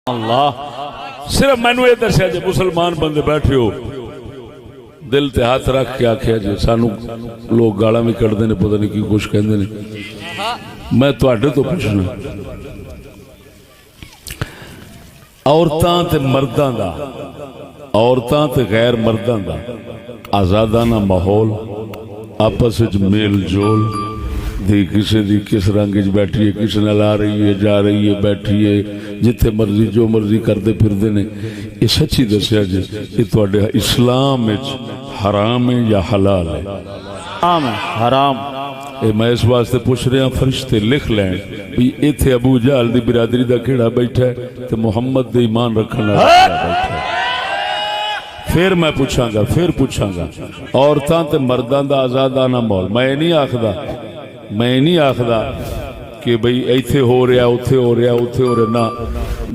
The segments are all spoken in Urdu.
اللہ صرف مینو یہ دسیا جی مسلمان بندے بیٹھے ہو دل تے ہاتھ رکھ کے آخیا جی سانو لوگ گالاں بھی کٹتے ہیں پتہ نہیں کی کچھ کہندے نے میں تواڈے تو پوچھنا عورتاں تے مرداں دا عورتاں تے غیر مرداں دا آزادانہ ماحول آپس وچ میل جول دی کسی دی کس رنگ وچ بیٹھی ہے کس نال آ رہی ہے جا رہی ہے بیٹھی ہے جتھے مرضی جو مرضی کرتے پھردے نے یہ سچی دسیا جی یہ تواڈے اسلام وچ حرام ہے یا حلال ہے؟ حرام ہے حرام اے میں اس واسطے پوچھ رہا ہوں فرشتے لکھ لیں بھی ایتھے ابو جہل دی برادری دا کیڑا بیٹھا ہے تے محمد دے ایمان رکھن والا بیٹھا ہے پھر میں پوچھاں گا عورتاں تے مرداں دا آزادانہ ماحول میں نہیں آخدا کہ بھئی ایتھے ہو رہا اوتھے ہو رہا نا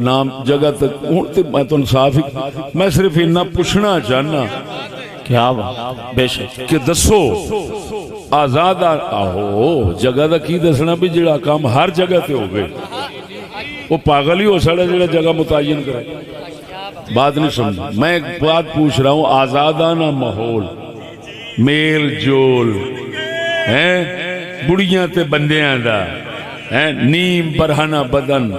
نام جگہ تک ہن تے میں تو انصاف میں صرف اتنا پوچھنا چاہنا کیا بات بے شک کہ دسو آزاد آہو جگہ دا کی دسنا بھی جڑا کام ہر جگہ تے ہو گئے وہ پاگل ہی ہو سکتا جڑا جگہ متعین کرے بات نہیں سمجھ میں ایک بات پوچھ رہا ہوں آزادانہ ماحول میل جول بڑیاں تے بندیاں دا نیم برہنہ بدن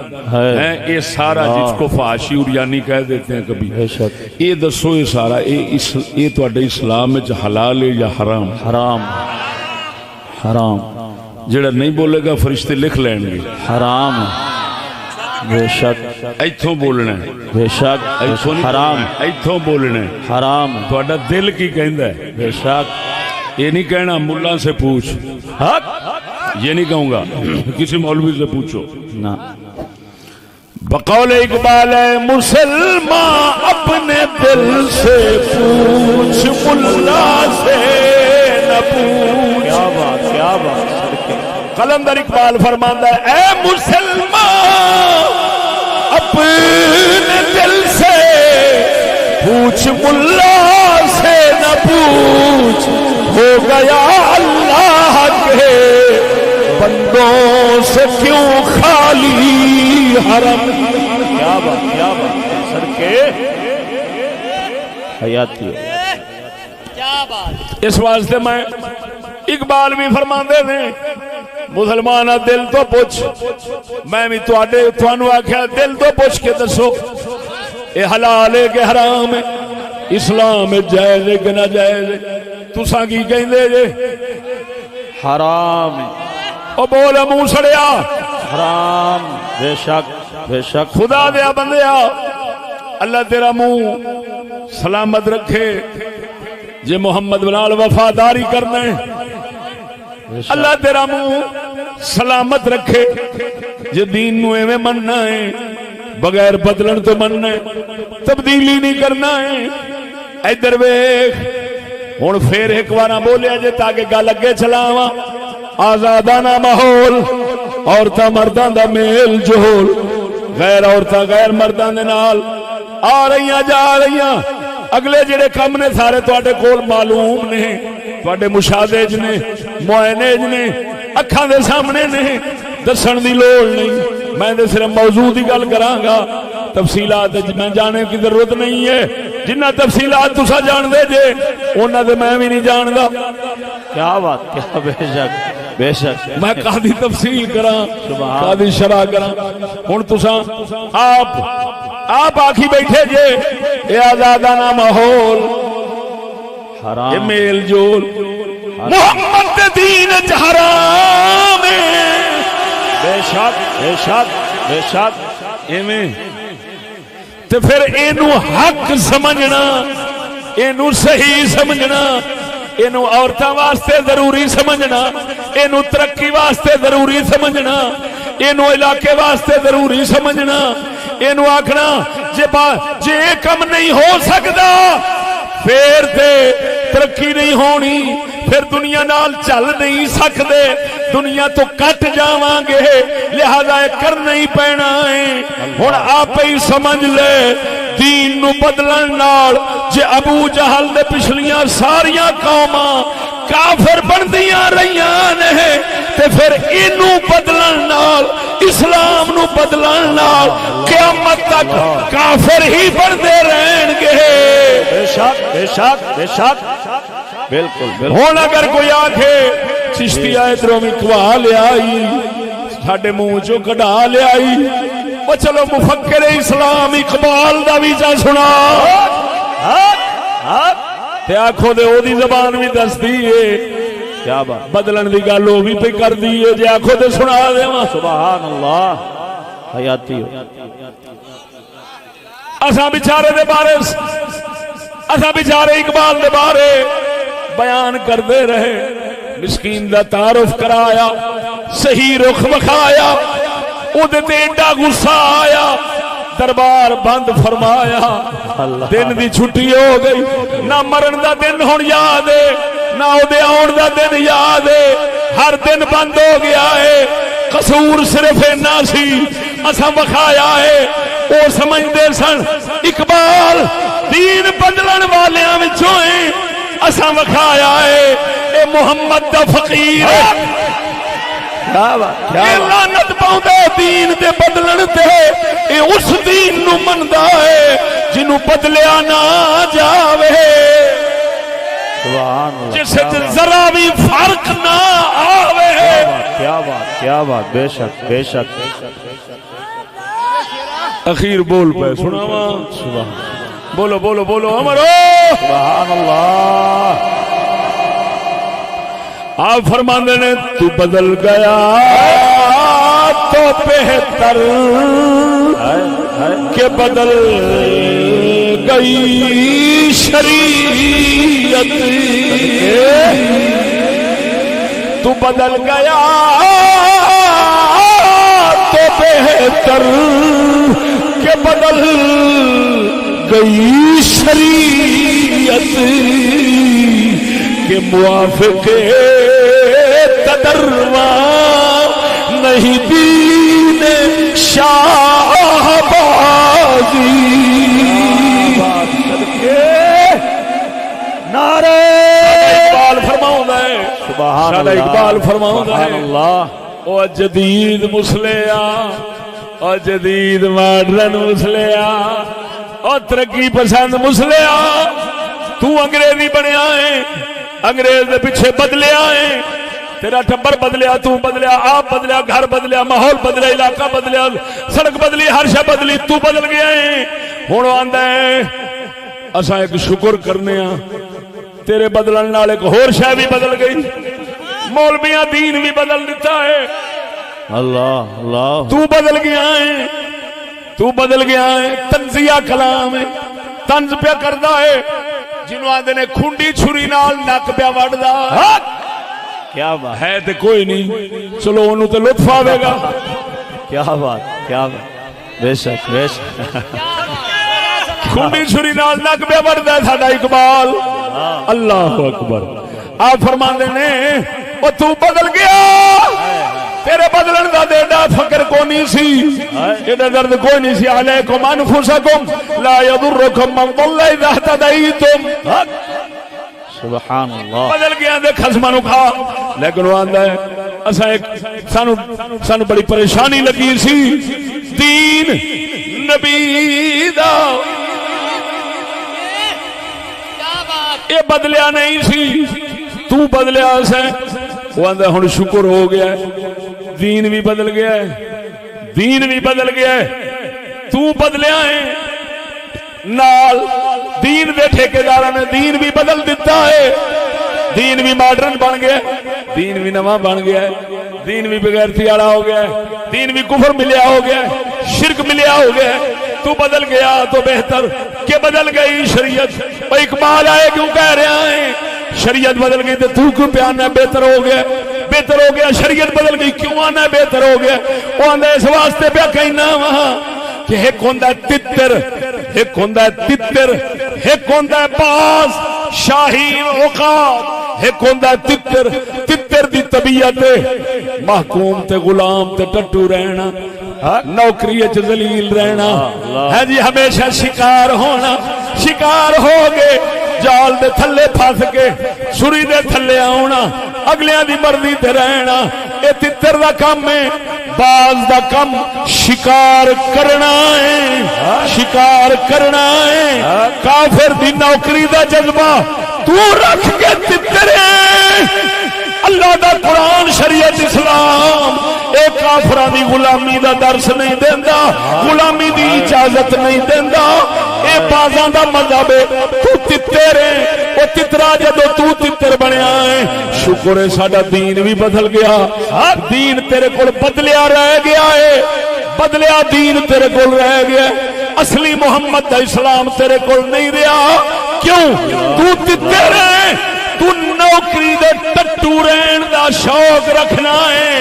یہ سارا جس کو فحاشی اور یعنی کہہ دیتے ہیں کبھی یہ دسو یہ سارا یہ تواڈے اسلام میں حلال ہے یا حرام؟ حرام حرام جڑا نہیں بولے گا فرشتے لکھ لیں گے حرام بے شک ایتھوں بولنا ہے بے شک حرام ایتھوں بولنا ہے حرام تواڈا دل کی کہندا ہے بے شک یہ نہیں کہنا ملا سے پوچھ یہ نہیں کہوں گا کسی مولوی سے پوچھو نہ بقول اقبال ہے مسلمان اپنے دل سے پوچھ ملا سے نہ پوچھ کیا بات قلندر اقبال فرماتا ہے اے مسلمان اپنے دل سے پوچھ ملا سے نہ پوچھ ہو گیا اللہ کے بندوں سے کیوں خالی حرم کیا بات سر کے حیاتی کیا بات اس واسطے میں اقبال بھی فرماندے نے مسلمان دل تو پوچھ میں بھی تھانوں آکھیا دل تو پوچھ کے دسو اے حلال ہے کہ حرام ہے اسلام میں جائز ہے کہ نہ جائز ہے تساں کی کہندے جے حرام او بول منہ سڑیا حرام بے شک خدا دیا بندیا اللہ تیرا منہ سلامت رکھے جے محمد بنال وفاداری کرنا ہے اللہ تیرا منہ سلامت رکھے جے دین نو ایویں مننا ہے بغیر بدلن تو مننا ہے تبدیلی نہیں کرنا ہے ادھر ویکھ ہن پھر ایک بار بولیا جے تاکہ گل اگے چلاواں آزادانہ ماحول عورتاں مرداں دا میل جول غیر عورتاں غیر مرداں دے نال آ رہیاں جا رہیاں اگلے جڑے کم نے سارے تواڈے کول معلوم نے تواڈے مشاہدے نے معائنے نے اکھاں دے سامنے نے دسن دی لوڑ نہیں میں تے صرف موضوع دی گل کراں گا تفصیلات میں جانے کی ضرورت نہیں ہے جنہ تفصیلات تسا جان دے جے انہاں دے میں بھی نہیں جاندا کیا بات کیا بے شک میں قاضی تفصیل کراں قاضی شرح کراں ہن تسا آپ آکھی بیٹھے جے اے آزادانہ ماحول حرام یہ میل جول محمد دے دین وچ حرام ہے بے شک ایویں تے پھر اینو حق سمجھنا اینو صحیح سمجھنا اینو عورتاں واسطے ضروری سمجھنا اینو ترقی واسطے ضروری سمجھنا اینو علاقے واسطے ضروری سمجھنا اینو آکھنا جے کم نہیں ہو سکدا پھر تے ترقی نہیں ہونی پھر دنیا نال چل نہیں سکدے دنیا تو کٹ جاواں گے لہذا کر نہیں پینا ہے ہن آپ ہی سمجھ لے دین نو بدلن نال جے ابو جہل دے پچھلیاں ساریاں قوماں کافر بندیاں رہیاں نے تے پھر اینو بدلن نال اسلام نو بدلن نال قیامت تک کافر ہی بنتے رہن گے بے شک بے شک بے شک بالکل بالکل ہن اگر کوئی آکھے چشتی ادھروں بھی کوا لے آئی ساڈے منہ چوں کڈا لے آئی او چلو مفکر اسلام اقبال دا بھی جا سنا تے آکھو دے او دی زبان بھی دسدی ہے کیا بات بدلن دی گل او بھی پہ کر دی ہے جے آکھو تے سنا دیواں سبحان اللہ حیاتی ہو اساں بیچارے دے بارے اساں بیچارے اقبال دے بارے بیان کردے رہے مسکین دا تعارف کرایا صحیح رخ وکھایا او دے تے ایڈا غصہ آیا دربار بند فرمایا دن دی چھٹی ہو گئی نہ مرن دا دن ہن یاد ہے نہ او دے آن دا دن یاد ہے ہر دن بند ہو گیا ہے قصور صرف اینا سی اساں وکھایا ہے او سمجھدے سن اقبال دین بدلن والیاں وچوں ہیں اساں وکھایا ہے اے محمد دا فقیر کیا بات کیا اے بات لعنت پاؤندے دین دے بدلن تے اے اس دین نو مندا ہے جنوں بدلیا نہ جاوے سبحان اللہ جس وچ ذرا بھی فرق نہ آوے کیا بات کیا بات بے شک بے شک اخیر بول پے سناواں سبحان بولو بولو بولو امرو سبحان اللہ آپ فرماندے نے تو بدل گیا تو بہتر کہ بدل گئی شریعت تو بدل گیا تو بہتر کہ بدل گئی شریعت کہ موافق تدروا نہیں دین شاہ بازی نعرہ اقبال فرماؤں ہے سبحان شاہ اللہ اقبال فرماؤں سبحان ہے اللہ او جدید مسلیا او جدید ماڈرن مسلیا او ترقی پسند مسلیا تو انگریزی بنیا ہے انگریز دے پیچھے بدلیا ہے تیرا ٹبر بدلیا تو بدلیا آپ بدلیا گھر بدلیا ماحول بدلیا علاقہ بدلیا سڑک بدلی ہر شے بدلی تو بدل گیا ہے ہن آندا ہے اساں ایک شکر کرنے ہاں تیرے بدلن نال ایک ہور شے بھی بدل گئی مولویاں دین بھی بدل دیتا ہے اللہ اللہ تو بدل گیا ہے تو بدل گیا ہے تنزیہ کلام ہے طنز پہ کردا ہے جنوں آندے نے کھنڈی چھری نال نک پہ وڈدا کیا بات ہے تے کوئی نہیں چلو اونوں تے لطف آوے گا کیا بات بے شک بے شک کھنڈی چھری نال نک پہ وڈدا ہے ساڈا اقبال اللہ اکبر آپ فرماندے نے او تو بدل گیا تیرے بدلن دا ایڈا فکر کو نہیں سی ایڈا درد کوئی نہیں سی علیکم انفسکم لا یضرکم من ضل اذا اهتدیتم سبحان اللہ بدل گیا دے خصماں نو کھا لیکن وہ آندا ہے اساں ایک سانو بڑی پریشانی لگی سی دین نبی دا اے بدلیا نہیں سی تو بدلیا سے وہ آندا ہن شکر ہو گیا ہے دین بھی بدل گیا ہے دین بھی بدل گیا ہے تو بدلیا ہے نال دین دے ٹھیکیداراں نے دین بھی بدل دیتا ہے دین بھی ماڈرن بن گیا دین بھی نواں بن گیا ہے دین بھی بغیرتی والا ہو گیا ہے دین بھی کفر ملیا ہو گیا ہے شرک ملیا ہو گیا ہے تو بدل گیا تو بہتر کہ بدل گئی شریعت اور اقبال آئے کیوں کہہ رہا ہے شریعت بدل گئی تو کیوں پہ آنا بہتر ہو گیا شریعت بدل گئی کیوں آنا بہتر ہو گیا وہ آنا اس واسطے پہ کہنا وہاں کہ ایک ہوندہ تتر ایک ہوندہ تتر ایک ہوندہ باز شاہین عقاب ایک ہوندہ تتر تتر دی طبیعت محکوم تے غلام تے ٹٹو رہنا نوکری اچ ذلیل رہنا ہے جی ہمیشہ شکار ہونا شکار ہو گئے جال دے تھلے پھنس کے سری دے تھلے آنا اگلیاں دی مرضی تے رہنا اے تتر دا کام ہے باز دا کم شکار کرنا ہے، شکار کرنا ہے۔ کافر دی نوکری دا جذبہ تو رکھ کے تترے اللہ دا قرآن شریعت اسلام اے کافران دی غلامی دا درس نہیں دیندا، غلامی دی اجازت نہیں دیندا۔ اے بازاں دا مذہب ہے، تو تترے او تترا جدو تو تتر بنیا ہے۔ شکر ہے ساڈا دین بھی بدل گیا، دین تیرے کول بدلیا رہ گیا ہے، بدلیا دین تیرے کول رہ گیا ہے، اصلی محمد دا اسلام تیرے کول نہیں رہا۔ کیوں؟ تو تتر ہے، تو نوکری دے ٹٹو رہن دا شوق رکھنا ہے۔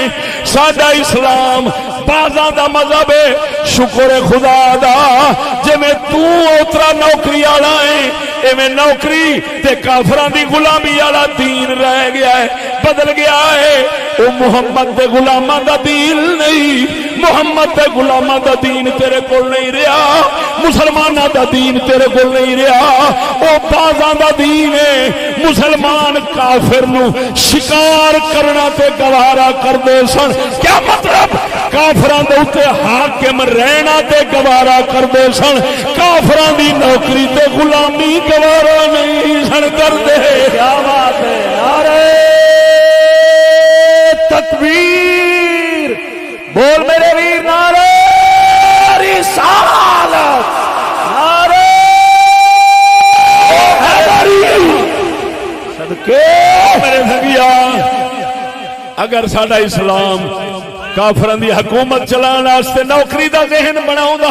ساڈا اسلام بازاں دا مذہب ہے، شکر خدا دا جے میں تو اترا نوکری والا ہے، ایویں نوکری تے کافراں دی غلامی والا دین رہ گیا ہے، بدل گیا ہے۔ او محمد دے غلاماں دا دین نہیں، محمد دے غلاماں دا دین تیرے کول نہیں رہا، مسلماناں دا دین تیرے کول نہیں رہا، او بازاں دا دین ہے۔ مسلمان کافر نو شکار کرنا تے گوارا کردے سن، کیا مطلب؟ کافراں دے اوتے حاکم رہنا تے گوارا کردے سن، کافراں دی نوکری تے غلامی گوارا نہیں سن کردے۔ کیا بات ہے، نعرہ تکبیر، بول میرے ویر نعرہ رسالت، نعرہ حیدری، صدقے میرے سنگیا اگر ساڈا اسلام کافران دی حکومت چلان واسطے نوکری دا ذہن بناوندا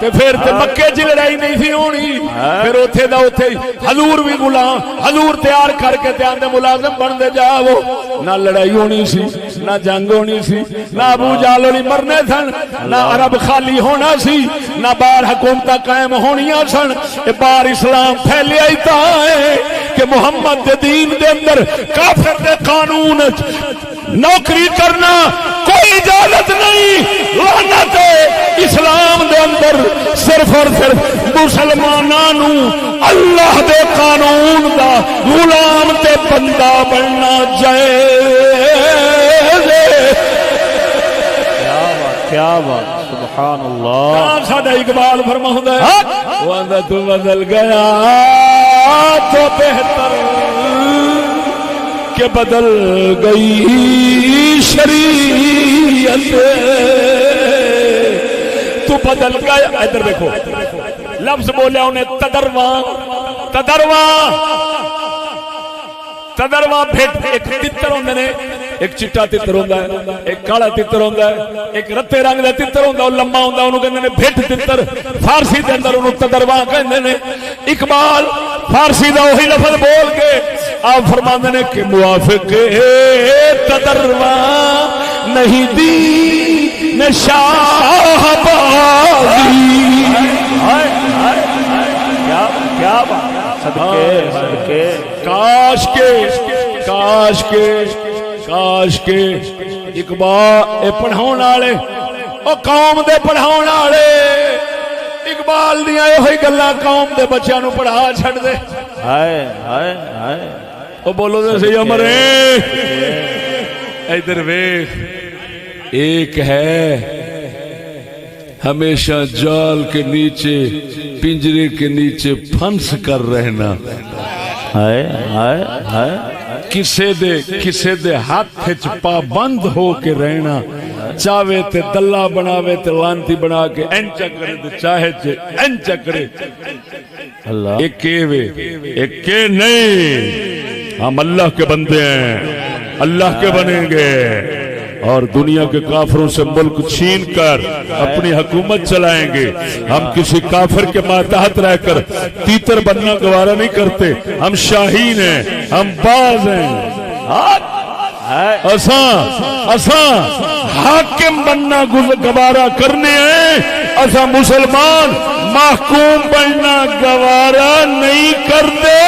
تے پھر تے مکے چ لڑائی نہیں تھی ہونی، پھر اوتھے دا اوتھے حضور بھی غلام حضور تیار کر کے تے آندے ملازم بن دے جاؤ، نہ لڑائی ہونی سی، نہ جنگ ہونی سی، نہ ابو جہل ہولی مرنے سن، نہ عرب خالی ہونا سی، نہ باہر حکومتاں قائم ہونیاں سن۔ اے باہر اسلام پھیلیا ہی تا ہے کہ محمد دے دین دے اندر کافر دے قانون نوکری کرنا کوئی اجازت نہیں۔ لعنت اسلام دے اندر صرف اور صرف مسلمانوں اللہ دے قانون دا غلام تے بندہ بننا جائز۔ کیا بات، سبحان اللہ۔ ساڈا اقبال فرماؤندا ہے وہ آندا تو بدل گیا تو بہتر کہ بدل گئی شریعت، تو بدل گیا۔ ادھر دیکھو لفظ بولیا انہیں تدرواں، تدرواں، تدرواں بھیٹ ایک تتر ہوندے نے، ایک چٹا تتر ہوندا ہے، ایک کالا تتر ہوندا ہے، ایک رتے رنگ دا تتر ہوندا ہے، لمبا ہوندا اونوں کہندے نے بھیٹ تتر، فارسی دے اندر اونوں تدرواں کہندے نے۔ اقبال فارسی دا وہی لفظ بول کے آپ فرماندے نے کہ موافق تدرواں نہیں دی نے شاہ بازی۔ کیا بات، صدقے صدقے، کاش کے کاش کے کاش کے اقبال اے پڑھاؤن والے او قوم دے پڑھاؤن والے اقبال دیاں ایہی گلاں قوم دے بچیاں نو پڑھا چھڈ دے۔ ہائے ہائے ہائے، او بولو تے صحیح امرے ادھر ویکھ، ایک ہے ہمیشہ جال کے نیچے پنجرے کے نیچے پھنس کر رہنا، ہائے ہائے ہائے، کسے دے ہاتھ وچ پابند ہو کے رہنا، چاہے تے دلہ بناوے تے لانتی بنا کے انچا کرے تے چاہے تے انچا کرے۔ اللہ ایک وے ایک نہیں، ہم اللہ کے بندے ہیں، اللہ کے بنیں گے اور دنیا کے کافروں سے ملک چھین کر اپنی حکومت چلائیں گے۔ ہم کسی کافر کے ماتحت رہ کر تیتر بننا گوارا نہیں کرتے، ہم شاہین ہیں، ہم باز ہیں۔ اساں حاکم بننا گوارا کرنے ہیں، اساں مسلمان محکوم بننا گوارا نہیں کرتے۔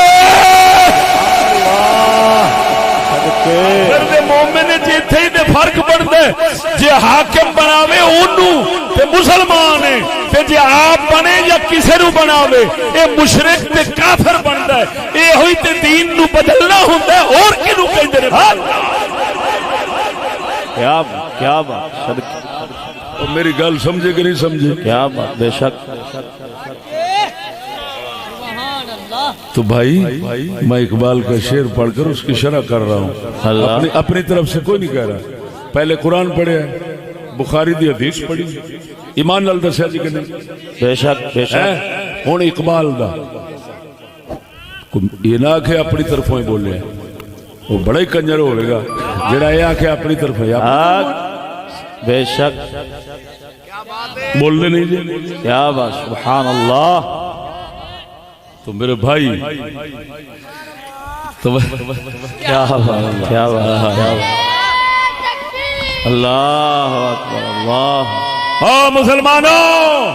مومن جیتھے ہی دے فرق بنتا ہے، جے حاکم بناوے اونوں تے مسلمان ہے، تے جے آپ بنے یا کسے نو بناوے اے مشرک تے کافر بنتا ہے۔ اے ہوئی تے دین نو بدلنا ہوندا ہے، اور کینوں کہندے نے کیا بات صدق اور میری گل سمجھے کہ نہیں سمجھے؟ کیا بات بے شک سبحان اللہ تو بھائی میں اقبال کا شعر پڑھ کر اس کی شرح کر رہا ہوں، اپنی طرف سے کوئی نہیں کہہ رہا۔ پہلے قرآن پڑھے ہے، بخاری دی حدیث پڑھی، ایمان نال دسیا جی کہ نہیں؟ بے شک بے شک ہوں اقبال دا یہ نہ کہ اپنی طرفوں ہی بولے وہ بڑا ہی کنجر ہوئے گا جڑا یہ آ کے اپنی طرف بے شک بول دے نہیں جی۔ کیا بات سبحان اللہ تو میرے بھائی تو کیا بات کیا بات اللہ اکبر اللہ ہاں مسلمانوں،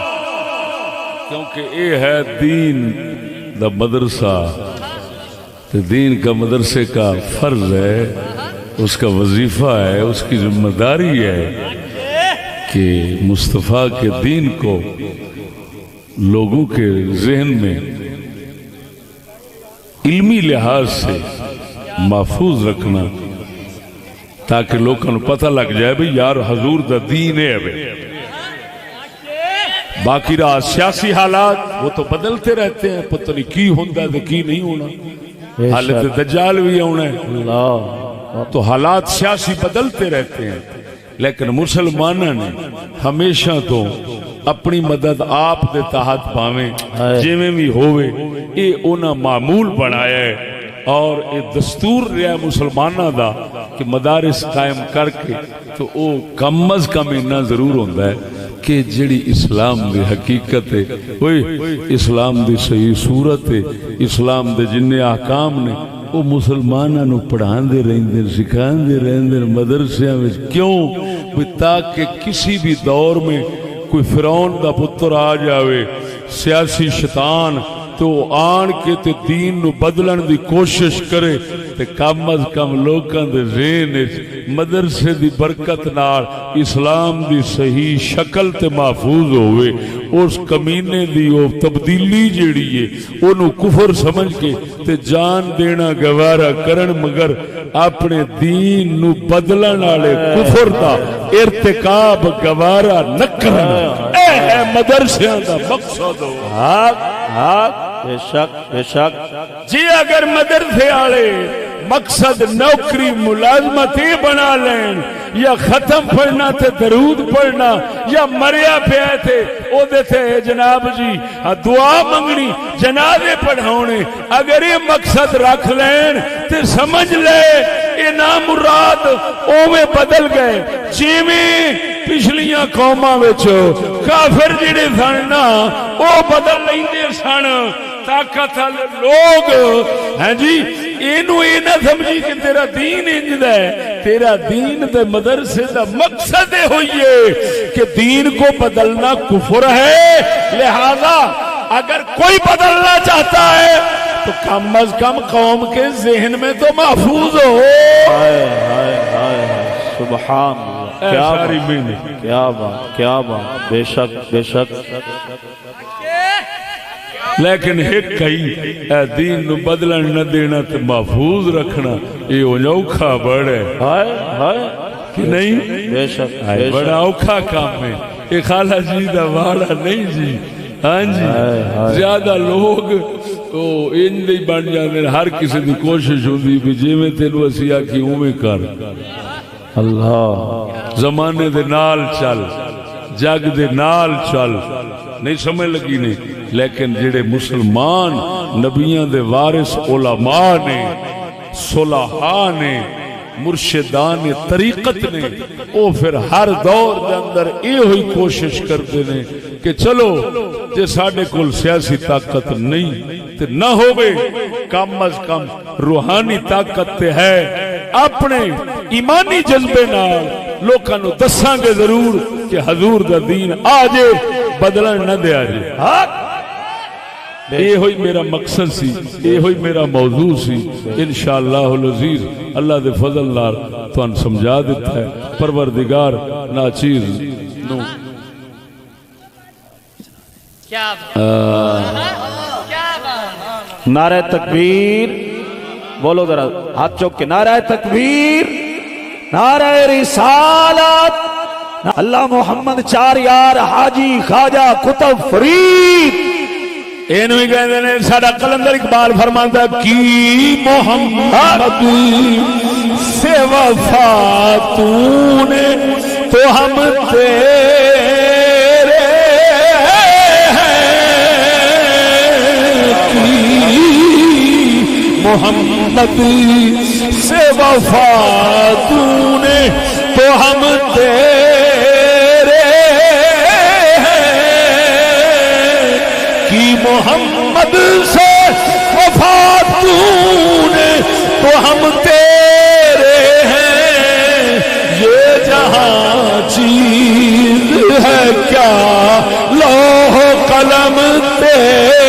کیونکہ یہ ہے دین دا مدرسہ، تو دین کا مدرسے کا فرض ہے، اس کا وظیفہ ہے، اس کی ذمہ داری ہے کہ مصطفیٰ کے دین کو لوگوں کے ذہن میں علمی لحاظ سے محفوظ رکھنا، تاکہ لوگوں کو پتہ لگ جائے بھی یار حضور دا دین ہے۔ باقی رہا سیاسی حالات وہ تو بدلتے رہتے ہیں، پتہ نہیں کی ہوندہ ہے کی نہیں ہونا، حالت دجال بھی ہونا ہے، تو حالات سیاسی بدلتے رہتے ہیں، لیکن مسلمانوں نے ہمیشہ تو اپنی مدد آپ دے تحت پاویں جویں بھی ہوئے، یہ انہاں معمول بنایا ہے اور یہ دستور رہا مسلمانوں دا کہ مدارس قائم کر کے تو وہ کم از کم اتنا ضرور ہوتا ہے کہ جڑی اسلام دی حقیقت ہے، اسلام دی صحیح صورت ہے، اسلام دے جن احکام نے وہ مسلمانوں پڑھان دے رہندے سکھان دے رہندے مدرسیاں وچ، کیوں؟ تاکہ کسی بھی دور میں کوئی فرعون دا پتر آ جاوے سیاسی شیطان تو آن کے تے دین نو بدلن دی کوشش کرے تے کم از کم لوکاں دے ذہن وچ مدرسے دی برکت نال اسلام دی صحیح شکل تے محفوظ ہوئے، اس کمینے دی او تبدیلی جیڑی ہے اونوں کفر سمجھ کے تے جان دینا گوارا کرن، مگر اپنے دین نو بدلن والے کفر دا ارتکاب گوارا نہ کرن۔ اے ہے مدرسیاں دا مقصد ہو۔ بے شک بے شک جی اگر مدرسے والے مقصد نوکری ملازمت ہی بنا لین، یا ختم پڑھنا تے درود پڑھنا، یا مریا پیا تے او دے تے جناب جی دعا منگنی جنازے پڑھاونے، اگر یہ مقصد رکھ لین تے سمجھ لے یہ نامراد اوے بدل گئے جیویں پچھلیاں قوماں وچ کافر جڑے سن نا او بدل لیندے سن، طاقت والے لوگ ہیں جی اینو اے نہ سمجھی کہ تیرا دین انج ہے، تیرا دین تے مدرسے دا مقصد ہوئیے کہ دین کو بدلنا کفر ہے، لہذا اگر کوئی بدلنا چاہتا ہے تو کم از کم قوم کے ذہن میں تو محفوظ ہو۔ سبحان اللہ کیا بات کیا بات کیا بات بے شک بے شک لیکن ایک کئی اے دین نو بدلن نہ دینا تے محفوظ رکھنا یہ اوکھا بڑے کہ نہیں؟ بے شک بڑا اوکھا کام ہے یہ خالہ جی دا واڑا نہیں جی۔ ہاں جی زیادہ لوگ ان نہیں بن جانے، ہر کسی دی کوشش ہوندی بھی جی میں تینوں اسی آکھی اوویں کر، اللہ زمانے دے نال چل، جگ دے نال چل، نہیں سمجھ لگی نہیں؟ لیکن جڑے مسلمان نبیاں دے وارث علماء نے، صلحاء نے، مرشدان طریقت نے، وہ پھر ہر دور دے اندر یہ ہوئی کوشش کرتے ہیں کہ چلو جے ساڈے کول سیاسی طاقت نہیں تے نہ ہوئے، کم از کم روحانی طاقت تے ہے، اپنے ایمانی جذبے نال لوکاں نو دساں گے ضرور کہ حضور دا دین آ جے، بدلن نہ دیا جے۔ یہ ہوئی میرا مقصد سی، یہ ہوئی میرا موضوع سی، انشاءاللہ العزیز اللہ دے فضل نال تھانوں سمجھا دیتا ہے۔ پروردگار ناچیز نو کیا بات نعرہ تکبیر بولو ذرا ہاتھ چوک کے، نعرہ تکبیر نعرہ رسالت اللہ محمد چار یار حاجی خواجہ قطب فرید اینو ہی کہندے نے ساڈا قلندر اقبال فرماندا کی محمد سے وفا تو نے تو ہم تیرے محمد سے وفا تو نے تو ہم تیرے کی محمد سے وفا تو نے تو ہم تیرے ہیں یہ جہاں چیز ہے کیا لوح قلم تیرے